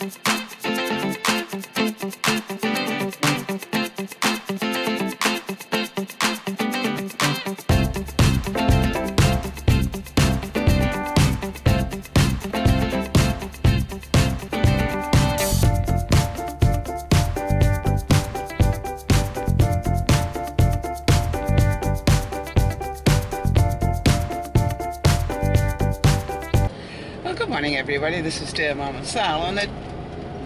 Good morning, everybody. This is Dear Mom and Sal on a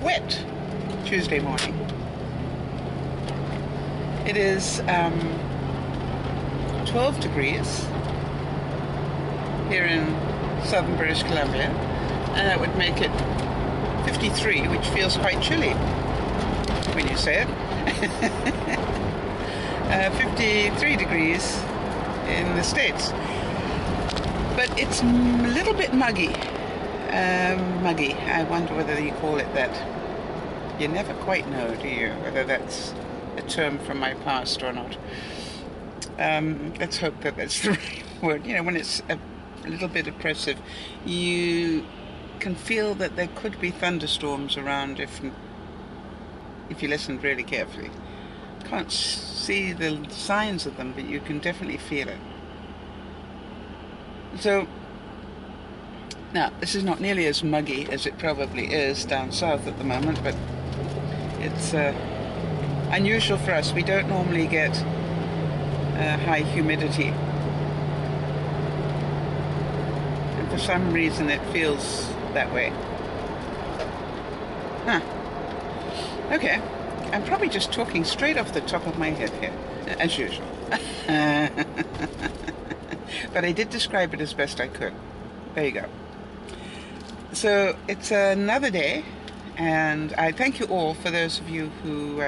wet Tuesday morning. It is 12 degrees here in southern British Columbia, and that would make it 53, which feels quite chilly when you say it. 53 degrees in the States. But it's a little bit muggy. I wonder whether you call it that. You never quite know, do you, whether that's a term from my past or not. Let's hope that that's the right word. You know, when it's a little bit oppressive, you can feel that there could be thunderstorms around if you listened really carefully. Can't see the signs of them, but you can definitely feel it. So, now, this is not nearly as muggy as it probably is down south at the moment, but it's unusual for us. We don't normally get high humidity. And for some reason it feels that way. Okay. I'm probably just talking straight off the top of my head here, as usual. But I did describe it as best I could. There you go. So it's another day, and I thank you all for those of you who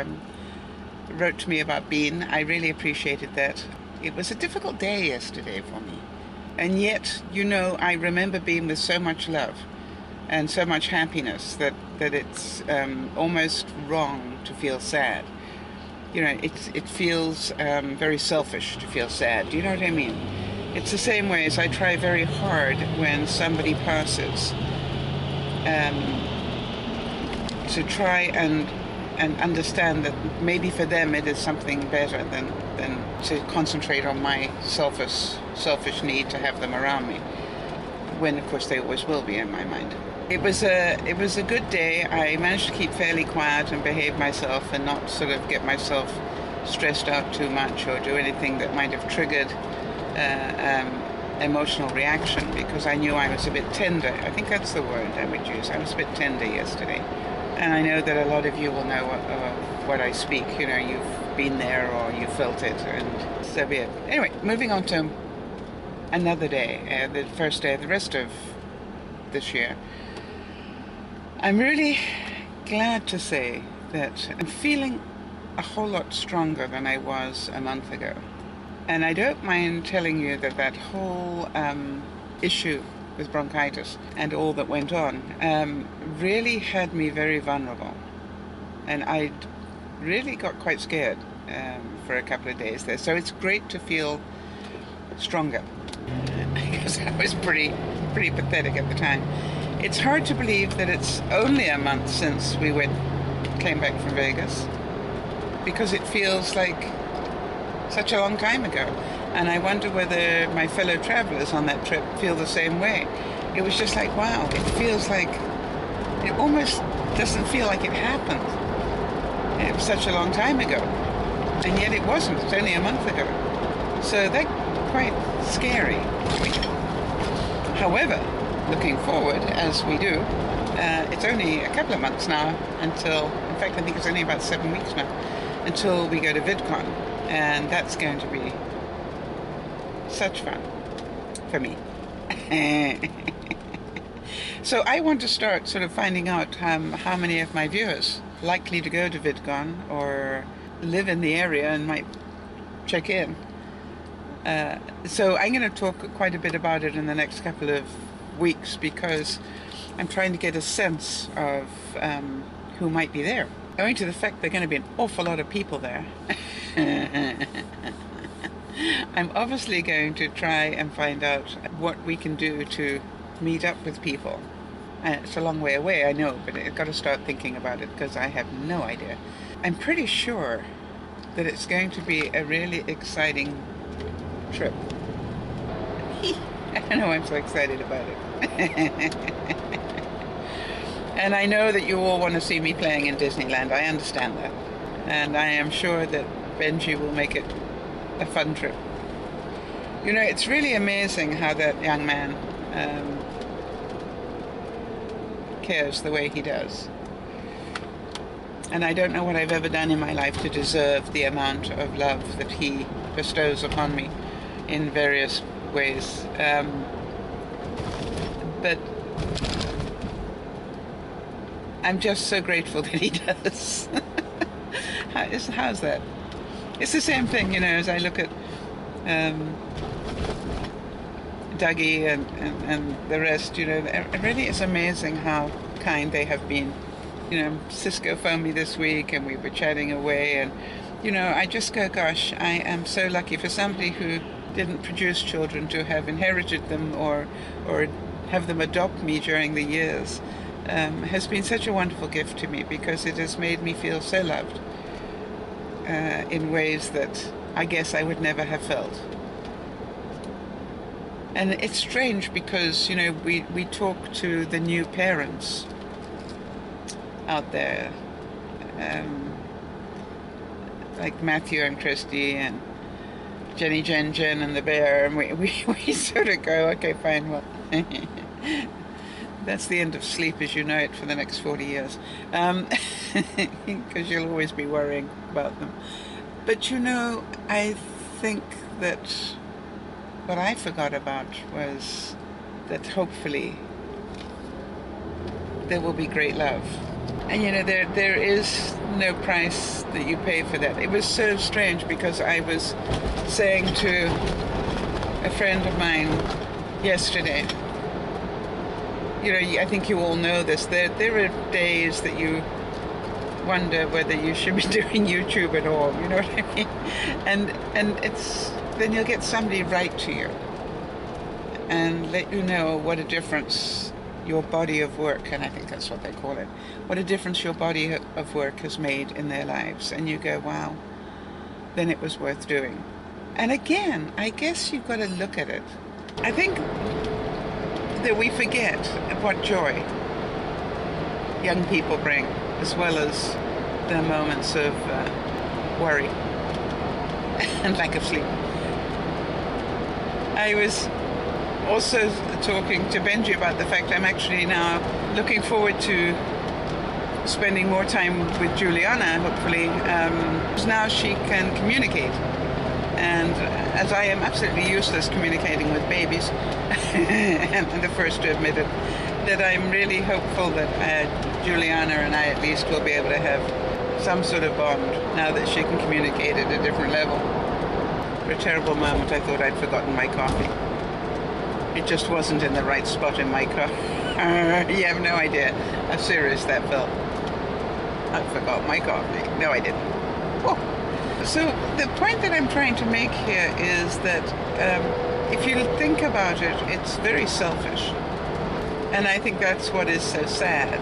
wrote to me about Bean. I really appreciated that. It was a difficult day yesterday for me, and yet, you know, I remember Bean with so much love and so much happiness that it's almost wrong to feel sad. You know, it feels very selfish to feel sad. Do you know what I mean? It's the same way as I try very hard when somebody passes to try and understand that maybe for them it is something better than to concentrate on my selfish need to have them around me, when of course they always will be in my mind. It was a good day. I managed to keep fairly quiet and behave myself and not sort of get myself stressed out too much or do anything that might have triggered emotional reaction, because I knew I was a bit tender. I think that's the word I would use. I was a bit tender yesterday. And I know that a lot of you will know what I speak. You know, you've been there or you felt it, and so be it. Anyway, moving on to another day, the first day of the rest of this year. I'm really glad to say that I'm feeling a whole lot stronger than I was a month ago. And I don't mind telling you that whole issue with bronchitis and all that went on really had me very vulnerable. And I really got quite scared for a couple of days there. So it's great to feel stronger, because I was pretty pathetic at the time. It's hard to believe that it's only a month since we came back from Vegas, because it feels like such a long time ago. And I wonder whether my fellow travelers on that trip feel the same way. It was just like, wow, it feels like, it almost doesn't feel like it happened. It was such a long time ago. And yet it wasn't, it's only a month ago. So that's quite scary. However, looking forward, as we do, it's only a couple of months now until, in fact, I think it's only about 7 weeks now, until we go to VidCon. And that's going to be such fun for me. So I want to start sort of finding out how many of my viewers likely to go to VidCon or live in the area and might check in. So I'm going to talk quite a bit about it in the next couple of weeks, because I'm trying to get a sense of who might be there. Owing to the fact there are going to be an awful lot of people there, I'm obviously going to try and find out what we can do to meet up with people. It's a long way away, I know, but I've got to start thinking about it because I have no idea. I'm pretty sure that it's going to be a really exciting trip. I don't know, I'm so excited about it. And I know that you all want to see me playing in Disneyland. I understand that. And I am sure that Benji will make it a fun trip. You know, it's really amazing how that young man cares the way he does. And I don't know what I've ever done in my life to deserve the amount of love that he bestows upon me in various ways. But I'm just so grateful that he does. How's that? It's the same thing, you know, as I look at Dougie and the rest, you know, it really is amazing how kind they have been. You know, Cisco phoned me this week and we were chatting away, and, you know, I just go, gosh, I am so lucky for somebody who didn't produce children to have inherited them or have them adopt me during the years. Has been such a wonderful gift to me, because it has made me feel so loved in ways that I guess I would never have felt. And it's strange because, you know, we talk to the new parents out there, like Matthew and Christy and Jenny, Jen and the bear, and we sort of go, okay, fine, well, that's the end of sleep as you know it for the next 40 years, because you'll always be worrying about them. But, you know, I think that what I forgot about was that hopefully there will be great love. And, you know, there is no price that you pay for that. It was so strange because I was saying to a friend of mine yesterday, you know, I think you all know this, there are days that you wonder whether you should be doing YouTube at all, you know what I mean? And it's, then you'll get somebody write to you and let you know what a difference your body of work, and I think that's what they call it, what a difference your body of work has made in their lives. And you go, wow, then it was worth doing. And again, I guess you've got to look at it. I think that we forget what joy young people bring, as well as the moments of worry and lack of sleep. I was also talking to Benji about the fact I'm actually now looking forward to spending more time with Juliana, hopefully, because now she can communicate. And as I am absolutely useless communicating with babies, and I'm the first to admit it, that I'm really hopeful that Juliana and I at least will be able to have some sort of bond now that she can communicate at a different level. For a terrible moment, I thought I'd forgotten my coffee. It just wasn't in the right spot in my car. You have no idea how serious that felt. I forgot my coffee. No, I didn't. Oh. So the point that I'm trying to make here is that if you think about it, it's very selfish. And I think that's what is so sad.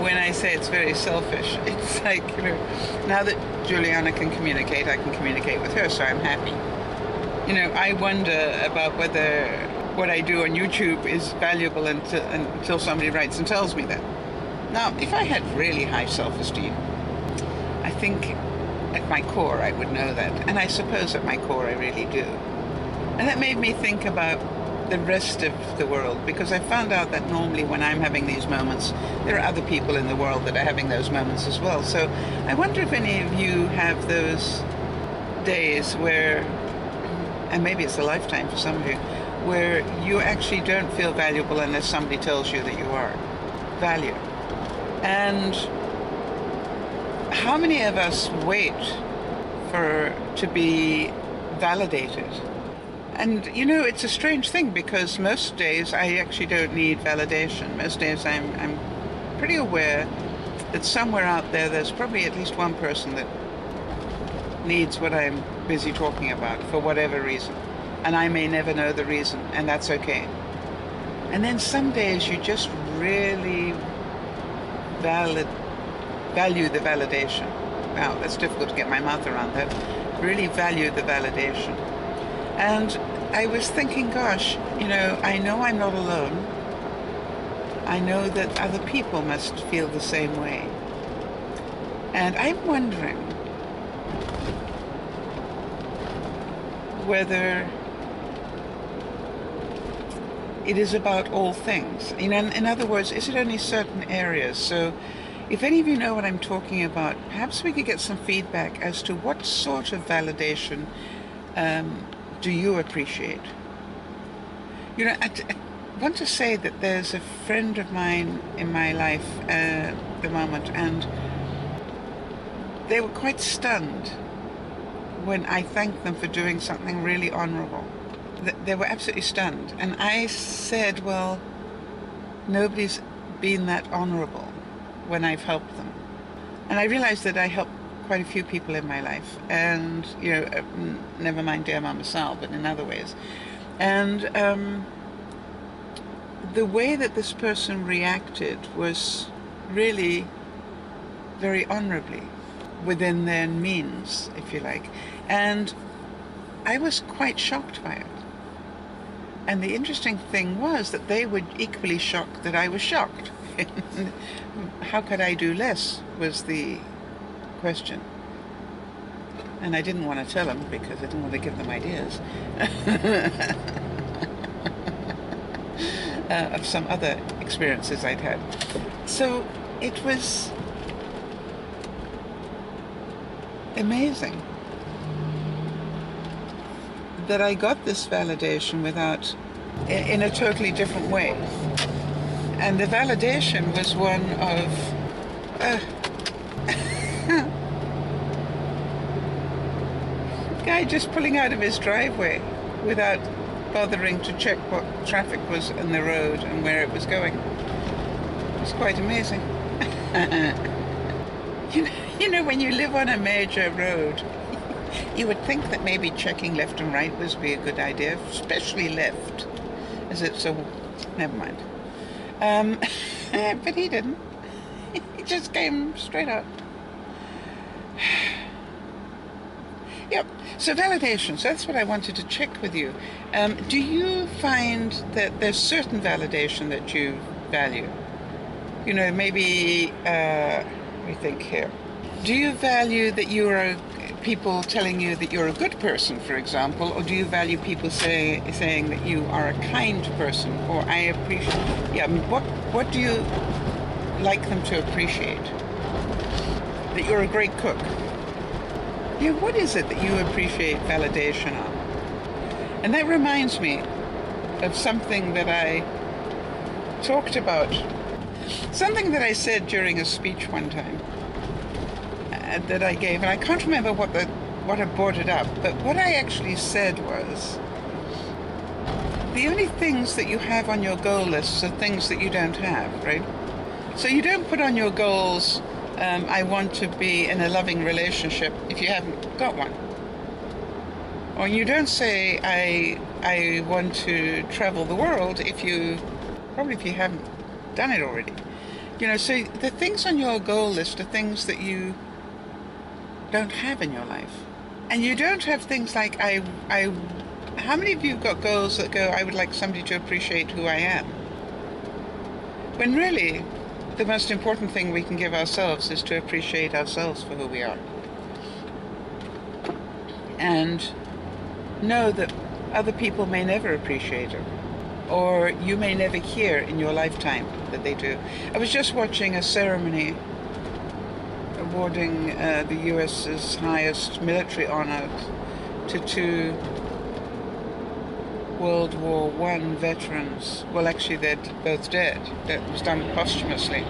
When I say it's very selfish, it's like, you know, now that Juliana can communicate, I can communicate with her, so I'm happy. You know, I wonder about whether what I do on YouTube is valuable until somebody writes and tells me that. Now, if I had really high self-esteem, I think at my core I would know that. And I suppose at my core I really do. And that made me think about the rest of the world, because I found out that normally when I'm having these moments, there are other people in the world that are having those moments as well. So I wonder if any of you have those days where, and maybe it's a lifetime for some of you, where you actually don't feel valuable unless somebody tells you that you are valued. And how many of us wait to be validated? And, you know, it's a strange thing, because most days I actually don't need validation. Most days I'm pretty aware that somewhere out there there's probably at least one person that needs what I'm busy talking about for whatever reason. And I may never know the reason, and that's okay. And then some days you just really valid value the validation. Wow, that's difficult to get my mouth around that. Really value the validation. And I was thinking, gosh, I know I'm not alone. I know that other people must feel the same way. And I'm wondering whether it is about all things. In other words, is it only certain areas? So if any of you know what I'm talking about, perhaps we could get some feedback as to what sort of validation do you appreciate? I want to say that there's a friend of mine in my life at the moment, and they were quite stunned when I thanked them for doing something really honorable. They were absolutely stunned. And I said, well, nobody's been that honorable when I've helped them. And I realized that I helped quite a few people in my life, and never mind dear Mama Sal, but in other ways. And the way that this person reacted was really very honorably within their means, if you like. And I was quite shocked by it. And the interesting thing was that they were equally shocked that I was shocked. How could I do less was the question. And I didn't want to tell them because I didn't want to give them ideas of some other experiences I'd had. So it was amazing that I got this validation in a totally different way. And the validation was one of guy just pulling out of his driveway without bothering to check what traffic was in the road and where it was going. It was quite amazing. When you live on a major road, you would think that maybe checking left and right would be a good idea, especially left. Never mind. But he didn't. He just came straight up. Yep. So validation. So that's what I wanted to check with you. Do you find that there's certain validation that you value? Maybe let me think here. Do you value that people telling you that you're a good person, for example, or do you value people saying that you are a kind person, or I appreciate? Yeah. What do you like them to appreciate? That you're a great cook. Yeah, what is it that you appreciate validation on? And that reminds me of something that I talked about, something that I said during a speech one time that I gave, and I can't remember what had brought it up, but what I actually said was, the only things that you have on your goal list are things that you don't have, right? So you don't put on your goals, I want to be in a loving relationship if you haven't got one. Or you don't say, I want to travel the world if you haven't done it already. So the things on your goal list are things that you don't have in your life. And you don't have things like, how many of you have got goals that go, I would like somebody to appreciate who I am? When really, the most important thing we can give ourselves is to appreciate ourselves for who we are. And know that other people may never appreciate it, or you may never hear in your lifetime that they do. I was just watching a ceremony awarding the US's highest military honor to two World War I veterans. Well, actually, they're both dead. That was done posthumously,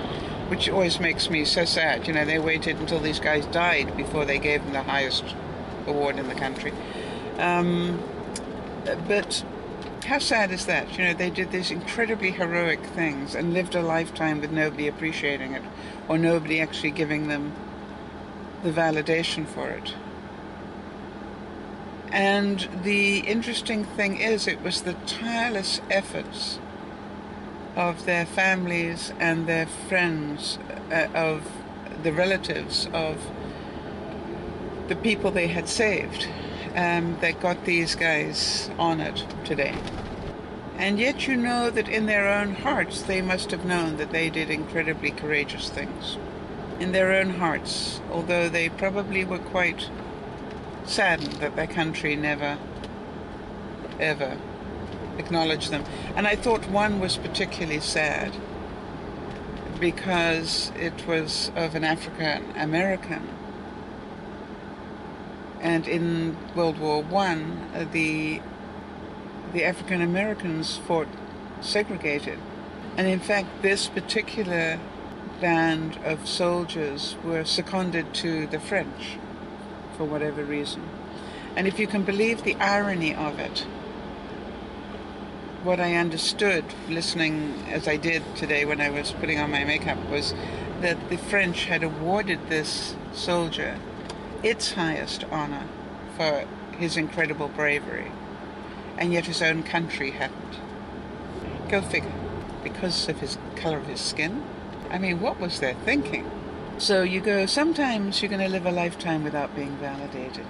which always makes me so sad. They waited until these guys died before they gave them the highest award in the country. But how sad is that? They did these incredibly heroic things and lived a lifetime with nobody appreciating it, or nobody actually giving them the validation for it. And the interesting thing is, it was the tireless efforts of their families and their friends, of the relatives of the people they had saved, that got these guys honored today. And yet you know that in their own hearts they must have known that they did incredibly courageous things. In their own hearts, although they probably were quite saddened that their country never, ever acknowledged them. And I thought one was particularly sad because it was of an African American. And in World War I, the African Americans fought segregated. And in fact, this particular band of soldiers were seconded to the French for whatever reason. And if you can believe the irony of it, what I understood listening as I did today when I was putting on my makeup was that the French had awarded this soldier its highest honor for his incredible bravery, and yet his own country hadn't. Go figure. Because of his color of his skin? I mean, what was their thinking? So you go, sometimes you're going to live a lifetime without being validated.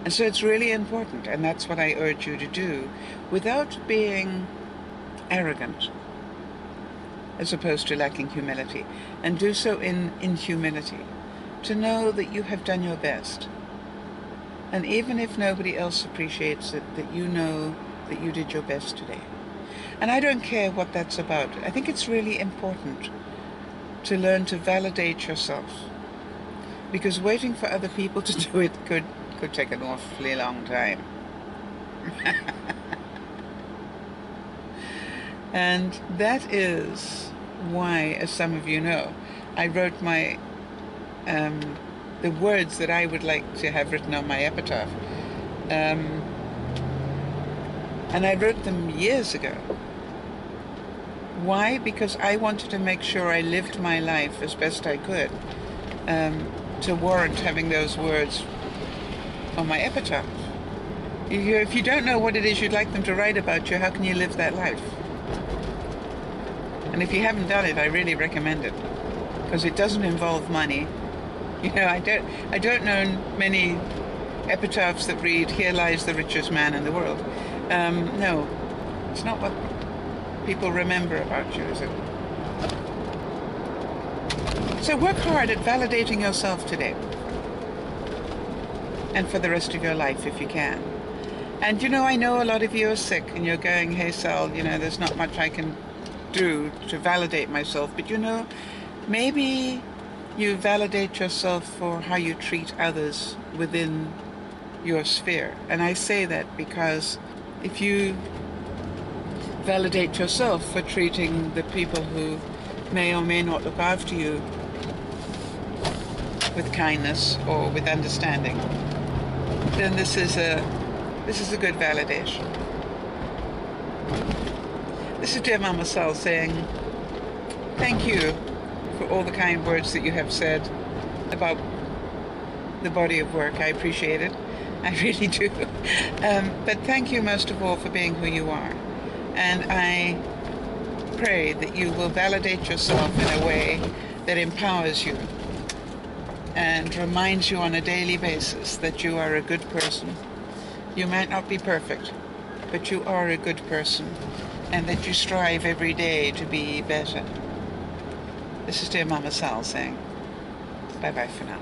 And so it's really important, and that's what I urge you to do, without being arrogant, as opposed to lacking humility, and do so in humility, to know that you have done your best. And even if nobody else appreciates it, that you know that you did your best today. And I don't care what that's about. I think it's really important to learn to validate yourself, because waiting for other people to do it could take an awfully long time. And that is why, as some of you know, I wrote my the words that I would like to have written on my epitaph. And I wrote them years ago. Why? Because I wanted to make sure I lived my life as best I could to warrant having those words on my epitaph. If you don't know what it is you'd like them to write about you, how can you live that life? And if you haven't done it, I really recommend it, because it doesn't involve money. You know, I don't know many epitaphs that read, "Here lies the richest man in the world." No, it's not what people remember about you, is it? So work hard at validating yourself today, and for the rest of your life if you can. And you know, I know a lot of you are sick and you're going, "Hey Sal, you know, there's not much I can do to validate myself." But you know, maybe you validate yourself for how you treat others within your sphere. And I say that because if you validate yourself for treating the people who may or may not look after you with kindness or with understanding, then this is a good validation. This is dear Mama Sal saying thank you for all the kind words that you have said about the body of work. I appreciate it. I really do. But thank you most of all for being who you are. And I pray that you will validate yourself in a way that empowers you and reminds you on a daily basis that you are a good person. You might not be perfect, but you are a good person, and that you strive every day to be better. This is dear Mama Sal saying bye-bye for now.